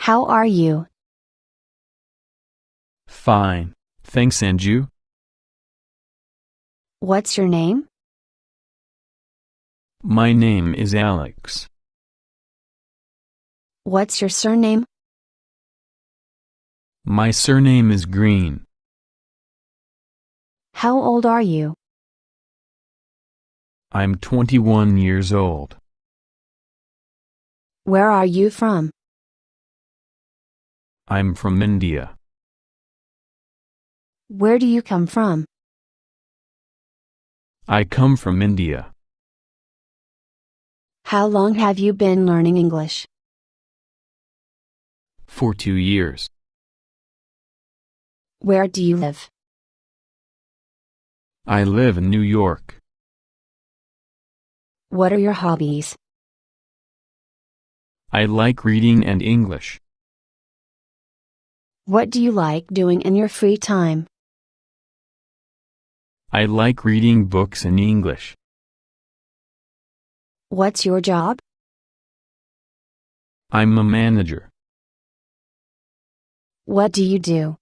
How are you? Fine, thanks, and you? What's your name? My name is Alex. What's your surname? My surname is Green. How old are you? I'm 21 years old. Where are you from? I'm from India. Where do you come from? I come from India. How long have you been learning English? For 2 years. Where do you live? I live in New York. What are your hobbies? I like reading and English. What do you like doing in your free time? I like reading books in English. What's your job? I'm a manager. What do you do?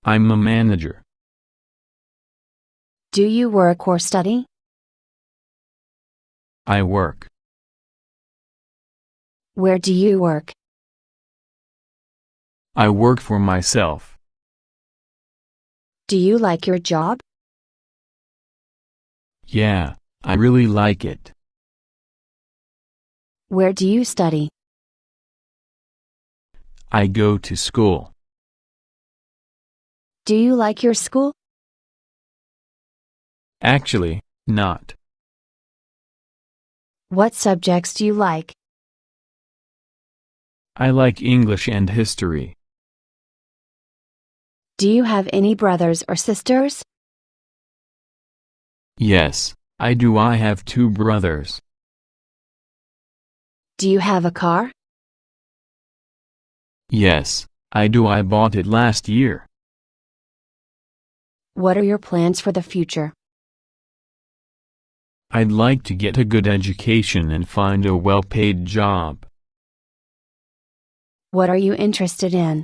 I'm a manager. Do you work or study? I work. Where do you work? I work for myself. Do you like your job? Yeah, I really like it. Where do you study? I go to school. Do you like your school? Actually, not. What subjects do you like? I like English and history. Do you have any brothers or sisters? Yes, I do. I have 2 brothers. Do you have a car? Yes, I do. I bought it last year. What are your plans for the future? I'd like to get a good education and find a well-paid job. What are you interested in?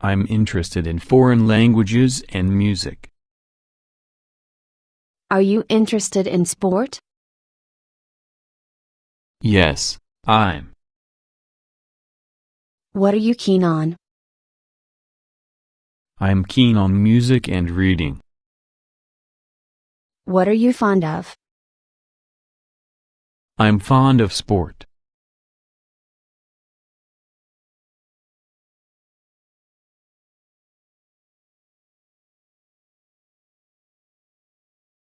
I'm interested in foreign languages and music. Are you interested in sport? Yes, I'm. What are you keen on? I'm keen on music and reading. What are you fond of? I'm fond of sport.